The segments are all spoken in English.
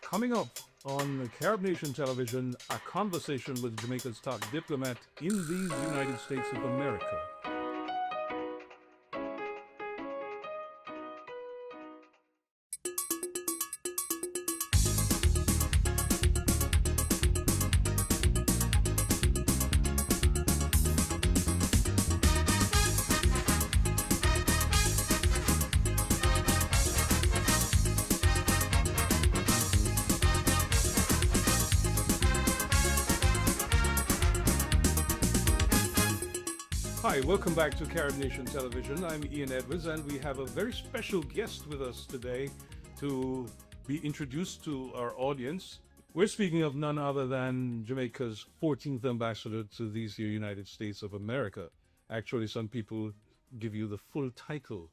Coming up on Carib Nation Television, a conversation with Jamaica's top diplomat in these United States of America. Hi, welcome back to Carib Nation Television. I'm Ian Edwards, and we have a very special guest with us today to be introduced to our audience. We're speaking of none other than Jamaica's 14th ambassador to these here United States of America. Actually, some people give you the full title,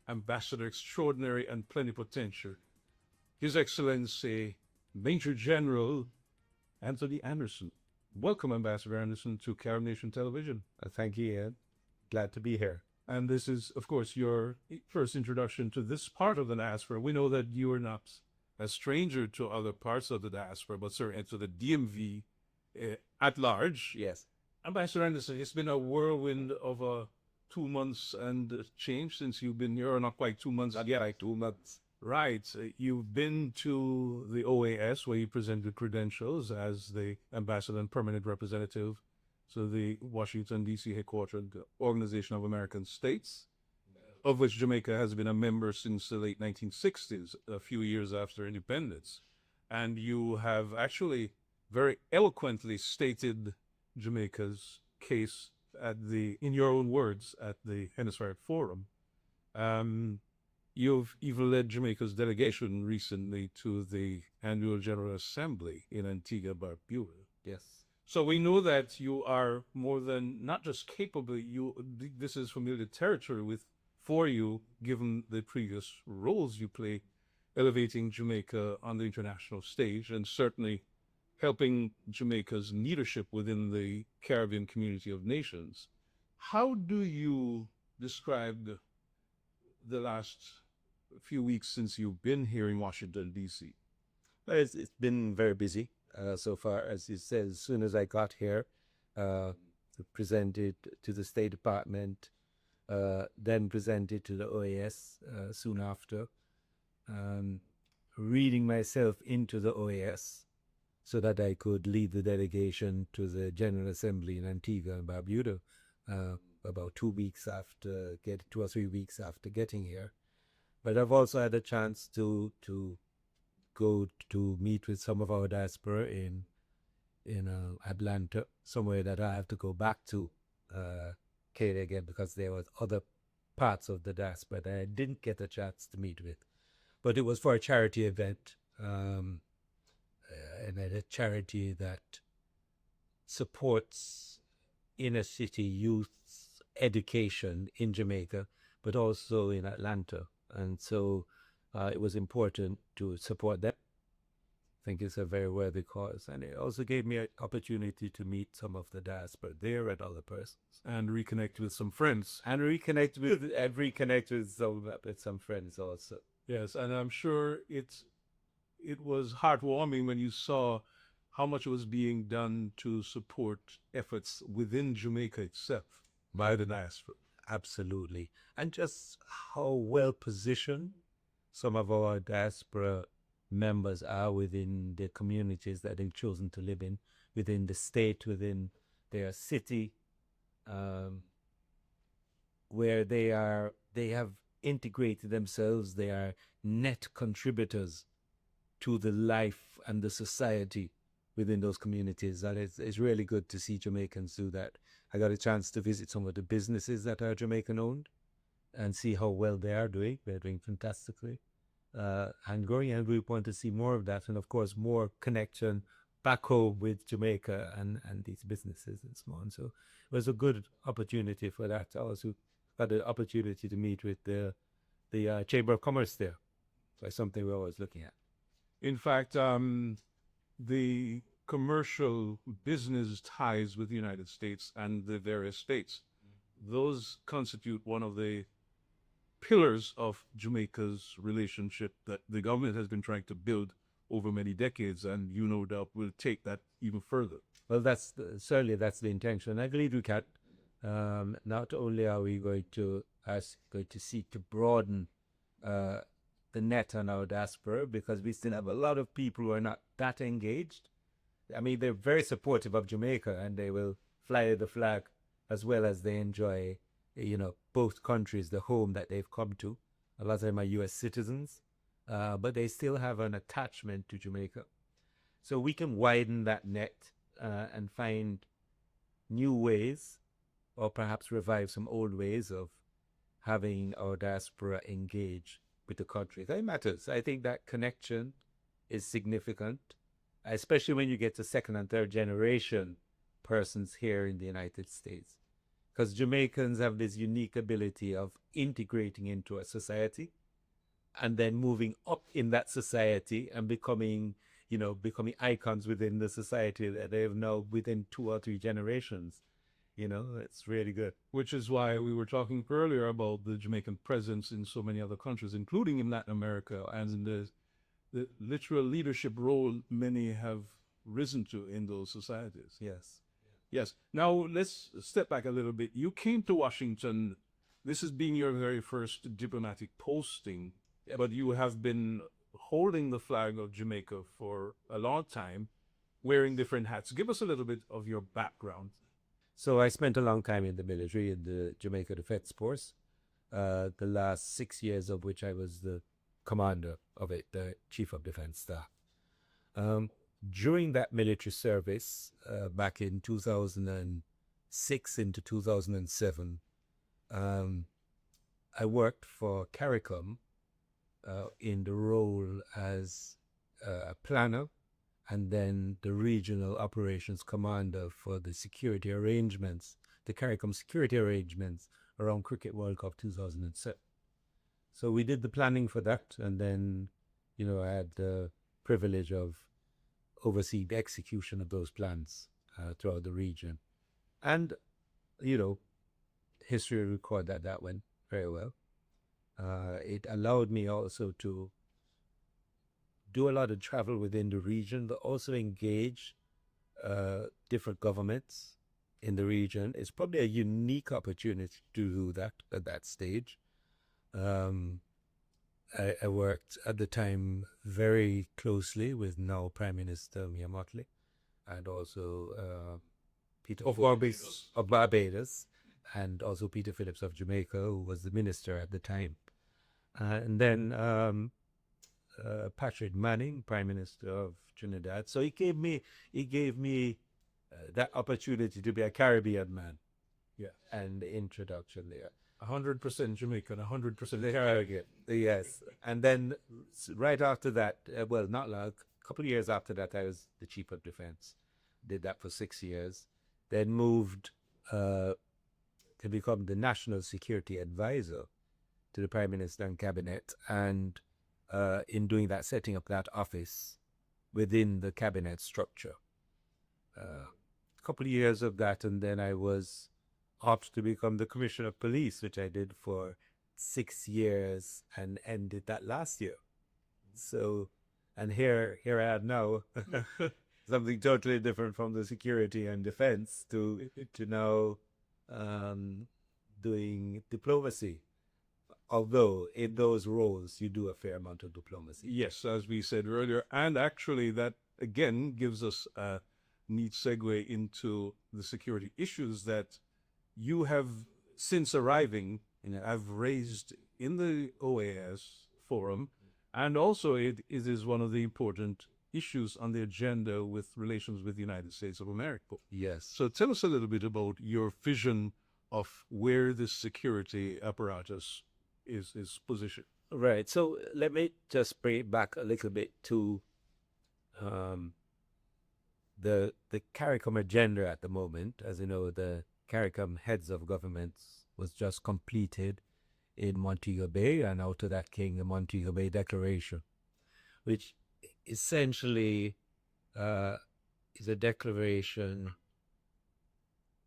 Ambassador Extraordinary and Plenipotentiary. His Excellency Major General Antony Anderson. Welcome, Ambassador Anderson, to Carib Nation Television. Thank you, Ian. Glad to be here. And this is, of course, your first introduction to this part of the diaspora. We know that you are not a stranger to other parts of the diaspora, but certainly to the DMV at large. Yes. Ambassador Anderson, it's been a whirlwind of 2 months and change since you've been here, or not quite 2 months yet. Like 2 months. Right. You've been to the OAS where you presented credentials as the Ambassador and Permanent Representative to the Washington, D.C. headquartered Organization of American States, of which Jamaica has been a member since the late 1960s, a few years after independence. And you have actually very eloquently stated Jamaica's case in your own words, at the Hemisphere Forum. You've even led Jamaica's delegation recently to the Annual General Assembly in Antigua, Barbuda. Yes. So we know that you are more than not just capable, this is familiar territory for you, given the previous roles you play, elevating Jamaica on the international stage and certainly helping Jamaica's leadership within the Caribbean community of nations. How do you describe the last few weeks since you've been here in Washington, D.C.? It's been very busy so far. As you said, as soon as I got here, presented to the State Department, then presented to the OAS soon after, reading myself into the OAS so that I could lead the delegation to the General Assembly in Antigua and Barbuda about 2 weeks after, 2 or 3 weeks after getting here. But I've also had a chance to go to meet with some of our diaspora in Atlanta, somewhere that I have to go back to again, because there was other parts of the diaspora that I didn't get a chance to meet with. But it was for a charity event, and a charity that supports inner city youth's education in Jamaica, but also in Atlanta. And so it was important to support them. I think it's a very worthy cause. And it also gave me an opportunity to meet some of the diaspora there and other persons. And reconnect with some friends. And reconnect with some friends also. Yes, and I'm sure it was heartwarming when you saw how much was being done to support efforts within Jamaica itself by the diaspora. Absolutely. And just how well positioned some of our diaspora members are within the communities that they've chosen to live in, within the state, within their city, where they have integrated themselves. They are net contributors to the life and the society within those communities. And it's really good to see Jamaicans do that. I got a chance to visit some of the businesses that are Jamaican owned and see how well they are doing. They're doing fantastically and growing, and we want to see more of that, and of course more connection back home with Jamaica and these businesses and so on. So it was a good opportunity for that. I also got the opportunity to meet with the Chamber of Commerce there. So it's something we're always looking at. In fact, the commercial business ties with the United States and the various states, those constitute one of the pillars of Jamaica's relationship that the government has been trying to build over many decades, and you no doubt will take that even further. Well, certainly that's the intention. I believe we can. Not only are we going to seek to broaden the net on our diaspora, because we still have a lot of people who are not that engaged. I mean, they're very supportive of Jamaica, and they will fly the flag as well as they enjoy, both countries, the home that they've come to. A lot of them are U.S. citizens, but they still have an attachment to Jamaica. So we can widen that net and find new ways, or perhaps revive some old ways of having our diaspora engage with the country. That matters. I think that connection is significant, especially when you get to second and third generation persons here in the United States. Because Jamaicans have this unique ability of integrating into a society and then moving up in that society and becoming icons within the society that they have now within 2 or 3 generations. It's really good. Which is why we were talking earlier about the Jamaican presence in so many other countries, including in Latin America, and the literal leadership role many have risen to in those societies. Yes. Yes. Now let's step back a little bit. You came to Washington. This has been your very first diplomatic posting, but you have been holding the flag of Jamaica for a long time, wearing different hats. Give us a little bit of your background. So I spent a long time in the military, in the Jamaica Defence Force, the last 6 years of which I was the commander of it, the Chief of Defence Staff. During that military service, back in 2006 into 2007, I worked for CARICOM in the role as a planner and then the regional operations commander for the security arrangements, the CARICOM security arrangements around Cricket World Cup 2007. So we did the planning for that, and then, I had the privilege of overseeing the execution of those plans throughout the region. And, history will record that went very well. It allowed me also to do a lot of travel within the region, but also engage different governments in the region. It's probably a unique opportunity to do that at that stage. I worked at the time very closely with now Prime Minister Mia Mottley, and also Peter Of Phillips of Barbados, and also Peter Phillips of Jamaica, who was the minister at the time. And then Patrick Manning, Prime Minister of Trinidad. So he gave me that opportunity to be a Caribbean man. Yeah. And the introduction there. 100% Jamaican, 100% Caribbean. Yes. And then right after that, not long, a couple of years after that, I was the Chief of Defence. Did that for 6 years. Then moved to become the National Security Advisor to the Prime Minister and Cabinet. And in doing that, setting up that office within the cabinet structure. A couple of years of that, and then I was opted to become the Commissioner of Police, which I did for 6 years and ended that last year. So, and here I am now, something totally different from the security and defense to now doing diplomacy. Although in those roles, you do a fair amount of diplomacy. Yes, as we said earlier. And actually that, again, gives us a neat segue into the security issues that you have, since arriving, have raised in the OAS forum. And also it is one of the important issues on the agenda with relations with the United States of America. Yes. So tell us a little bit about your vision of where this security apparatus is positioned. Right. So let me just bring it back a little bit to the CARICOM agenda at the moment. As you know, the CARICOM heads of governments was just completed in Montego Bay, and out of that came the Montego Bay Declaration, which essentially is a declaration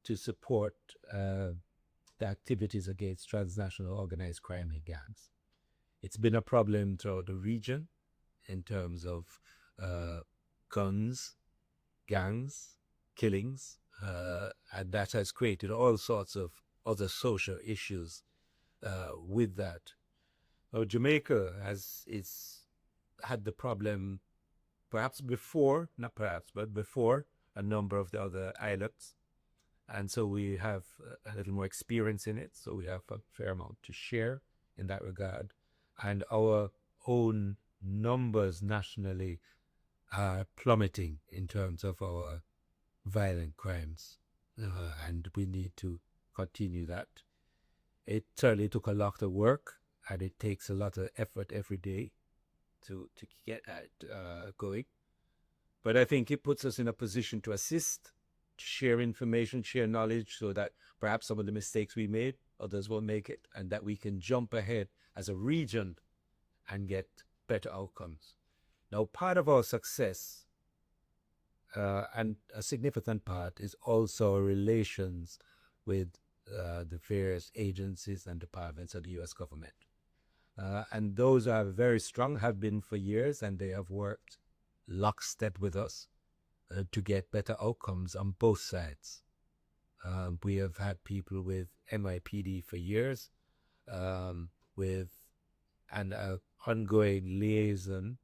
to support the activities against transnational organized crime and gangs. It's been a problem throughout the region in terms of guns, gangs, killings, and that has created all sorts of other social issues with that. Jamaica had the problem perhaps before, not perhaps, but before a number of the other islets. And so we have a little more experience in it. So we have a fair amount to share in that regard. And our own numbers nationally are plummeting in terms of our violent crimes. And we need to continue that. It certainly took a lot of work, and it takes a lot of effort every day to get that going. But I think it puts us in a position to assist, to share information, share knowledge, so that perhaps some of the mistakes we made, others will make it, and that we can jump ahead as a region and get better outcomes. Now, part of our success, and a significant part, is also our relations with the various agencies and departments of the U.S. government. And those are very strong, have been for years, and they have worked lockstep with us to get better outcomes on both sides. We have had people with NYPD for years, with an ongoing liaison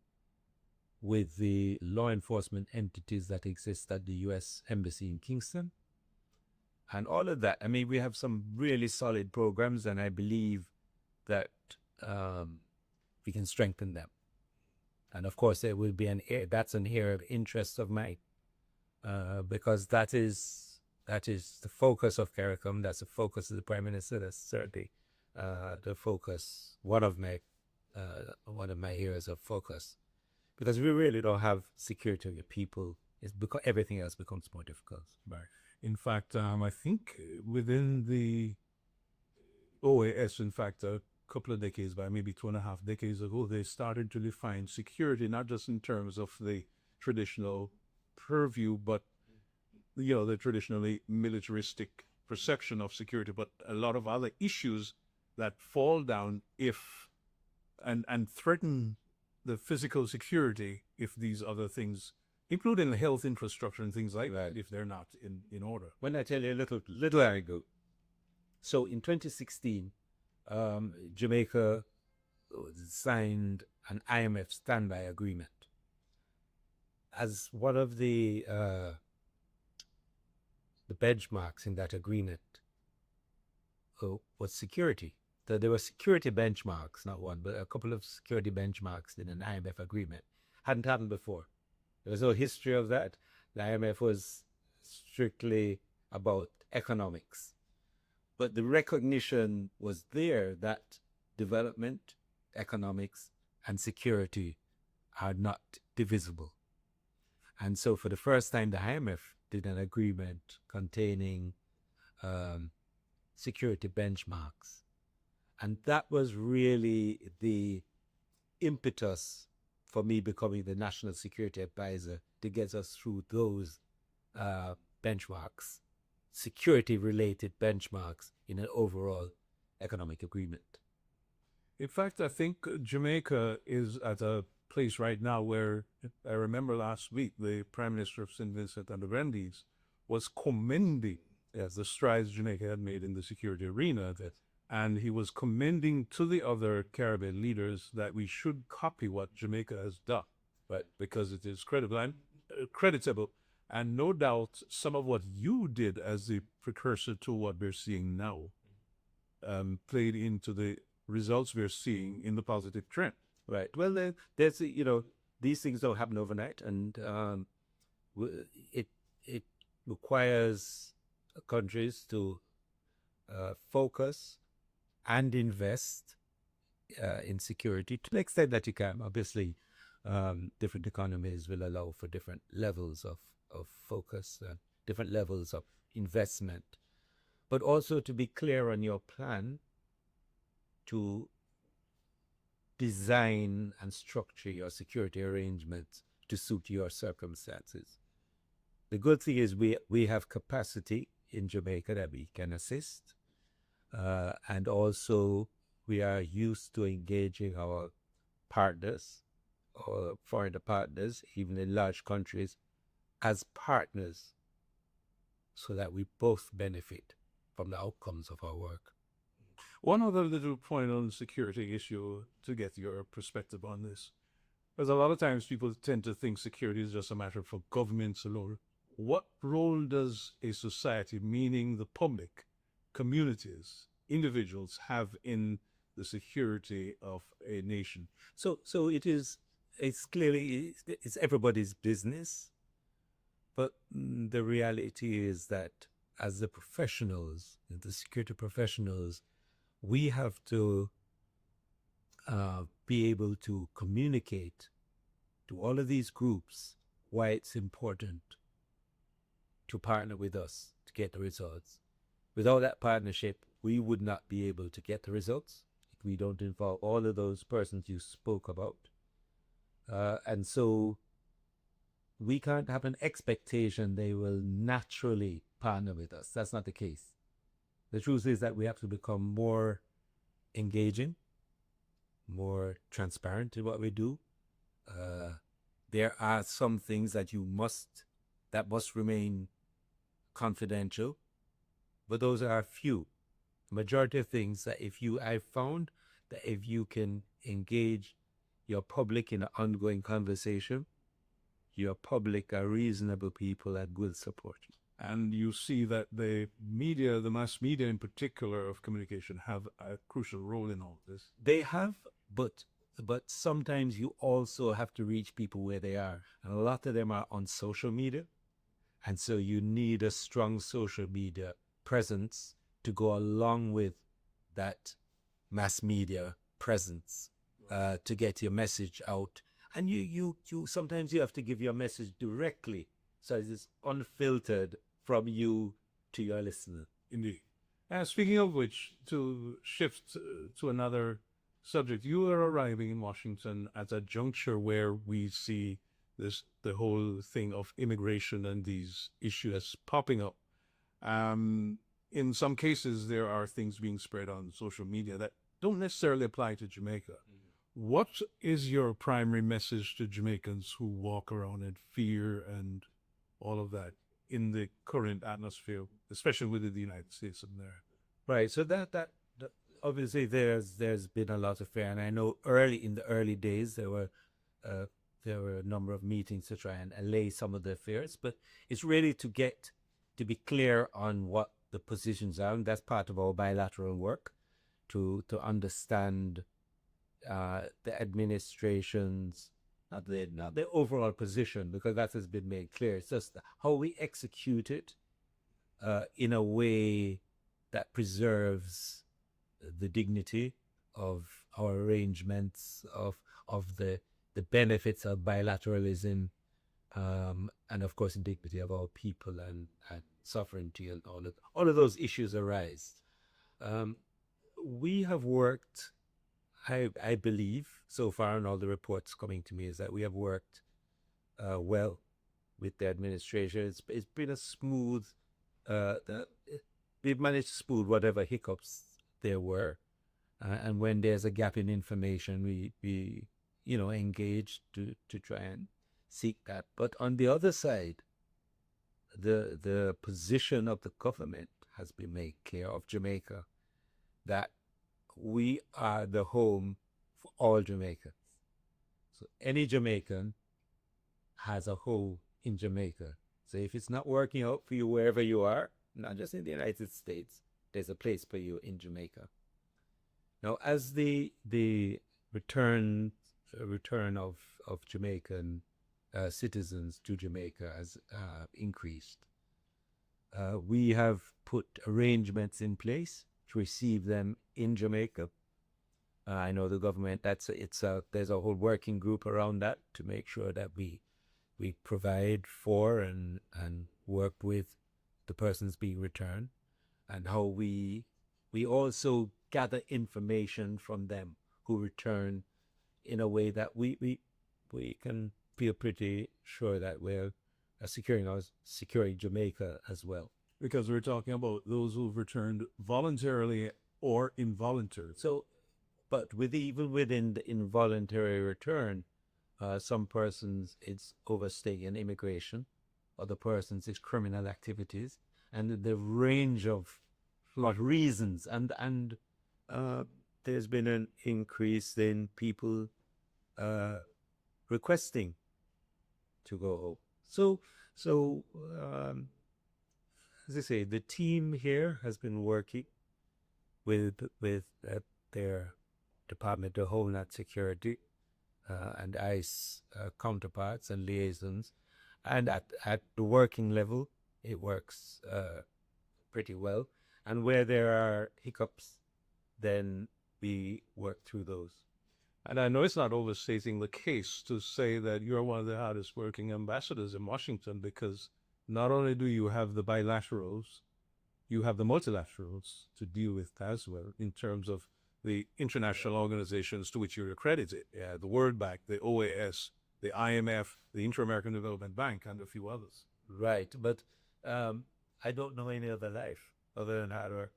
with the law enforcement entities that exist at the U.S. Embassy in Kingston. And all of that, I mean, we have some really solid programs, and I believe that we can strengthen them. And of course, there will be that's an area of interest of mine, because that is the focus of CARICOM. That's the focus of the Prime Minister. That's certainly the focus, one of my areas of focus, because we really don't have security of your people. It's because everything else becomes more difficult. Right. In fact, I think within the OAS, in fact, a couple of decades, by maybe 2.5 decades ago, they started to define security not just in terms of the traditional purview, but the traditionally militaristic perception of security, but a lot of other issues that fall down and threaten the physical security if these other things, including the health infrastructure and things like that, if they're not in order. When I tell you a little ago, so in 2016, Jamaica signed an IMF standby agreement. As one of the benchmarks in that agreement was security. So there were security benchmarks, not one, but a couple of security benchmarks in an IMF agreement. Hadn't happened before. There was no history of that. The IMF was strictly about economics. But the recognition was there that development, economics, and security are not divisible. And so for the first time, the IMF did an agreement containing security benchmarks. And that was really the impetus for me becoming the National Security Advisor, to get us through those benchmarks, security-related benchmarks in an overall economic agreement. In fact, I think Jamaica is at a place right now where, I remember last week, the Prime Minister of St. Vincent and the Grenadines was commending the strides Jamaica had made in the security arena, and he was commending to the other Caribbean leaders that we should copy what Jamaica has done, but because it is credible and creditable. And no doubt some of what you did as the precursor to what we're seeing now played into the results we're seeing in the positive trend. Right. Well, there's, these things don't happen overnight, and it requires countries to focus and invest in security to the extent that you can. Obviously, different economies will allow for different levels of focus, different levels of investment, but also to be clear on your plan to design and structure your security arrangements to suit your circumstances. The good thing is we have capacity in Jamaica that we can assist, and also we are used to engaging our partners or foreign partners, even in large countries, as partners so that we both benefit from the outcomes of our work. One other little point on the security issue to get your perspective on this. Because a lot of times people tend to think security is just a matter for governments alone. What role does a society, meaning the public, communities, individuals, have in the security of a nation? So it's clearly, it's everybody's business, but the reality is that as the professionals, the security professionals, we have to be able to communicate to all of these groups why it's important to partner with us to get the results. Without that partnership, we would not be able to get the results if we don't involve all of those persons you spoke about. And so we can't have an expectation they will naturally partner with us. That's not the case. The truth is that we have to become more engaging, more transparent in what we do. There are some things that must remain confidential, but those are few. The majority of things that I've found that if you can engage your public in an ongoing conversation, your public are reasonable people that will support you. And you see that the media, the mass media in particular of communication, have a crucial role in all this. They have, but sometimes you also have to reach people where they are. And a lot of them are on social media. And so you need a strong social media presence to go along with that mass media presence to get your message out. And you sometimes you have to give your message directly, so it's unfiltered from you to your listener. Indeed. Speaking of which, to shift to another subject, you are arriving in Washington at a juncture where we see the whole thing of immigration and these issues popping up. In some cases, there are things being spread on social media that don't necessarily apply to Jamaica. What is your primary message to Jamaicans who walk around in fear and all of that in the current atmosphere, especially within the United States and there? Right. So that obviously there's been a lot of fear, and I know in the early days there were a number of meetings to try and allay some of the fears, but it's really to be clear on what the positions are, and that's part of our bilateral work to understand the administration's not the overall position, because that has been made clear. It's just how we execute it in a way that preserves the dignity of our arrangements, of the benefits of bilateralism, and of course the dignity of our people and sovereignty, and all of those issues arise. We have worked, I believe, so far, and all the reports coming to me is that we have worked well with the administration. It's been a smooth, we've managed to smooth whatever hiccups there were. And when there's a gap in information, we engage to try and seek that. But on the other side, the position of the government has been made clear, of Jamaica, that we are the home for all Jamaicans. So any Jamaican has a home in Jamaica. So if it's not working out for you wherever you are, not just in the United States, there's a place for you in Jamaica. Now, as the return of Jamaican citizens to Jamaica has increased, we have put arrangements in place to receive them in Jamaica. I know the government, there's a whole working group around that to make sure that we provide for and work with the persons being returned, and how we also gather information from them who return in a way that we can feel pretty sure that we're securing Jamaica as well. Because we're talking about those who've returned voluntarily or involuntarily. So, but even within the involuntary return, Some persons it's overstaying and immigration, other persons it's criminal activities, and the range of reasons. And there's been an increase in people requesting to go home. So, as I say, the team here has been working with their Department of Homeland Security and ICE counterparts and liaisons, and at the working level, it works pretty well. And where there are hiccups, then we work through those. And I know it's not overstating the case to say that you're one of the hardest working ambassadors in Washington, because not only do you have the bilaterals, you have the multilaterals to deal with as well in terms of the international organizations to which you're accredited. Yeah, the World Bank, the OAS, the IMF, the Inter-American Development Bank, and a few others. Right, but I don't know any other life other than hard work.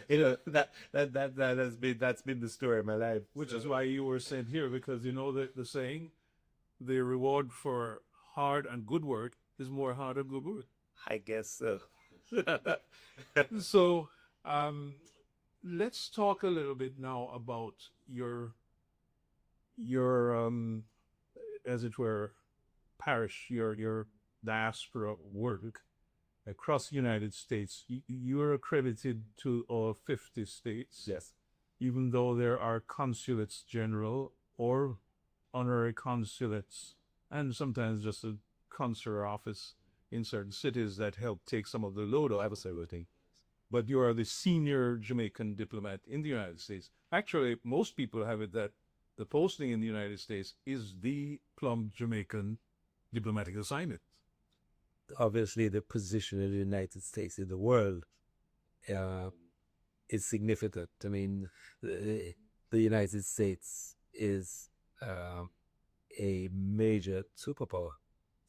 That's been the story of my life. Which is why you were sent here, because you know the saying, the reward for hard and good work is more hard and good work. I guess so. So, let's talk a little bit now about your as it were, parish, your diaspora work across the United States. You're accredited to all 50 states. Yes. Even though there are consulates general or honorary consulates, and sometimes just a consular office in certain cities that help take some of the load off. Absolutely. But you are the senior Jamaican diplomat in the United States. Actually, most people have it that the posting in the United States is the plumb Jamaican diplomatic assignment. Obviously, the position of the United States in the world is significant. I mean, the United States is a major superpower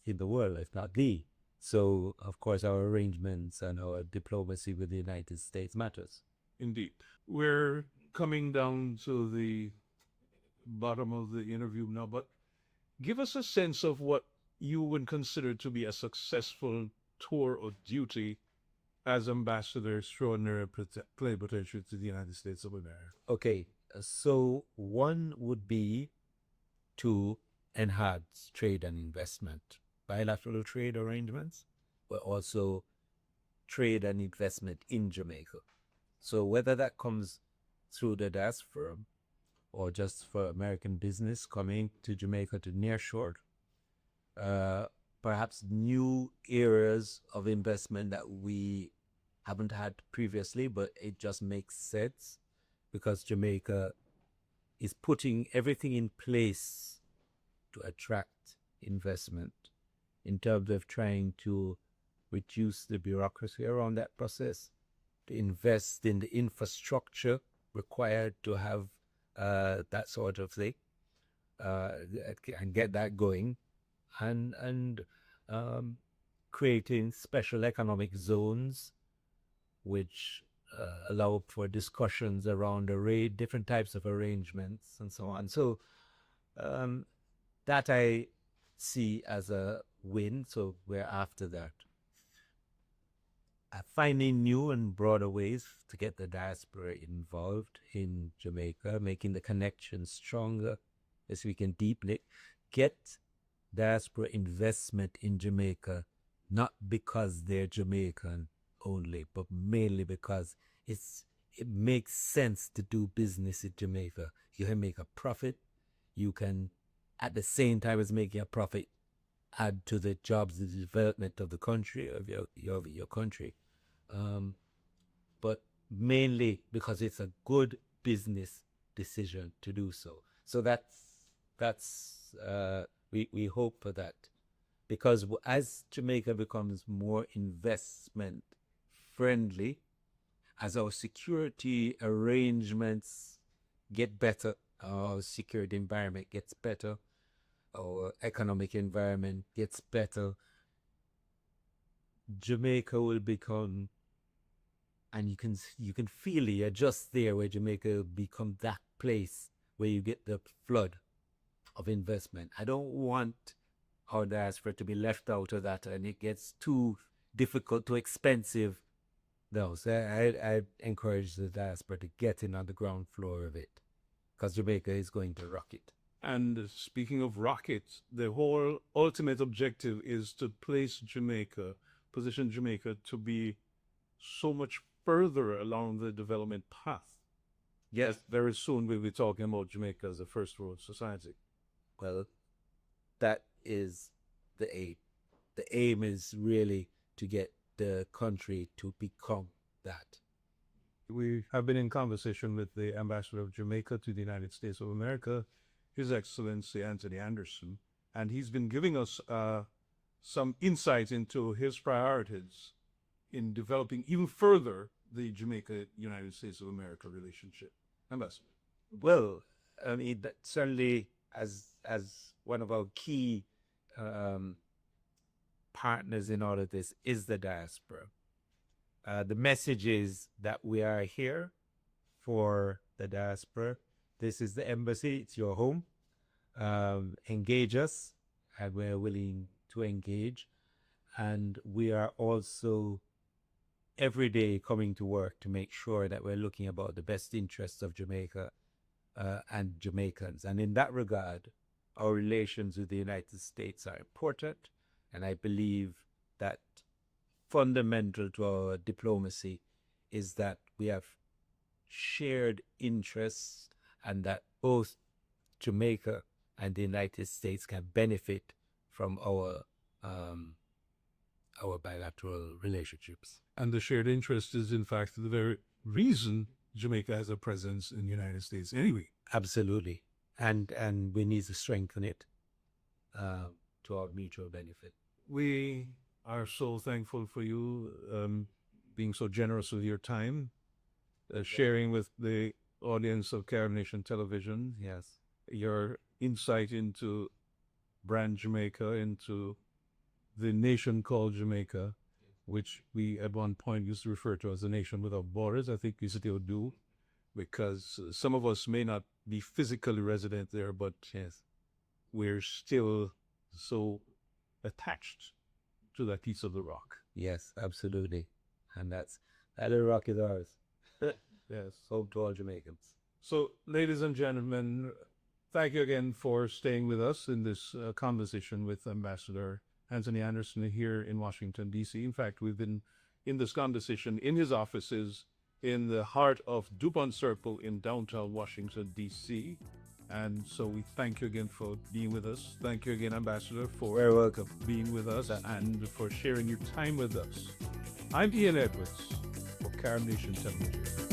in the world, if not the. So, of course, our arrangements and our diplomacy with the United States matters. Indeed. We're coming down to the bottom of the interview now, but give us a sense of what you would consider to be a successful tour of duty as Ambassador Extraordinary Plenipotentiary to the United States of America. Okay, so one would be to enhance trade and investment, bilateral trade arrangements, but also trade and investment in Jamaica. So whether that comes through the diaspora or just for American business coming to Jamaica to nearshore, perhaps new areas of investment that we haven't had previously, but it just makes sense because Jamaica is putting everything in place to attract investment in terms of trying to reduce the bureaucracy around that process, to invest in the infrastructure required to have that sort of thing, and get that going, and creating special economic zones which allow for discussions around different types of arrangements and so on. So that I see as a win. So we're after that. Finding new and broader ways to get the diaspora involved in Jamaica, making the connection stronger as we can deepen it, get diaspora investment in Jamaica, not because they're Jamaican only, but mainly because it makes sense to do business in Jamaica. You can make a profit. You can, at the same time as making a profit, add to the jobs, the development of the country, of your country. But mainly because it's a good business decision to do so. So we hope for that, because as Jamaica becomes more investment friendly, as our security arrangements get better, our security environment gets better, our economic environment gets better, Jamaica will become, and you can feel it, you're just there where Jamaica will become that place where you get the flood of investment. I don't want our diaspora to be left out of that and it gets too difficult, too expensive. No, so I encourage the diaspora to get in on the ground floor of it because Jamaica is going to rock it. And speaking of rockets, the whole ultimate objective is to position Jamaica to be so much further along the development path. Yes. Very soon we'll be talking about Jamaica as a first world society. Well, that is the aim. The aim is really to get the country to become that. We have been in conversation with the Ambassador of Jamaica to the United States of America, His Excellency Antony Anderson, and he's been giving us some insight into his priorities in developing even further the Jamaica-United States of America relationship. Ambassador. Well, I mean, that certainly as one of our key partners in all of this is the diaspora. The message is that we are here for the diaspora. This is the embassy. It's your home. Engage us, and we're willing to engage. And we are also every day coming to work to make sure that we're looking about the best interests of Jamaica and Jamaicans. And in that regard, our relations with the United States are important. And I believe that fundamental to our diplomacy is that we have shared interests and that both Jamaica and the United States can benefit from our bilateral relationships. And the shared interest is, in fact, the very reason Jamaica has a presence in the United States anyway. Absolutely. And we need to strengthen it to our mutual benefit. We are so thankful for you being so generous with your time, sharing with the audience of Carib Nation Television. Yes. Your insight into brand Jamaica, into the nation called Jamaica, which we at one point used to refer to as a nation without borders. I think we still do, because some of us may not be physically resident there, but yes, we're still so attached to that piece of the rock. Yes, absolutely. And that little rock is ours. Yes. Home to all Jamaicans. So, ladies and gentlemen, thank you again for staying with us in this conversation with Ambassador Antony Anderson here in Washington, D.C. In fact, we've been in this conversation in his offices in the heart of DuPont Circle in downtown Washington, D.C. And so we thank you again for being with us. Thank you again, Ambassador, for Very welcome. being with us and for sharing your time with us. I'm Ian Edwards for Carib Nation Television.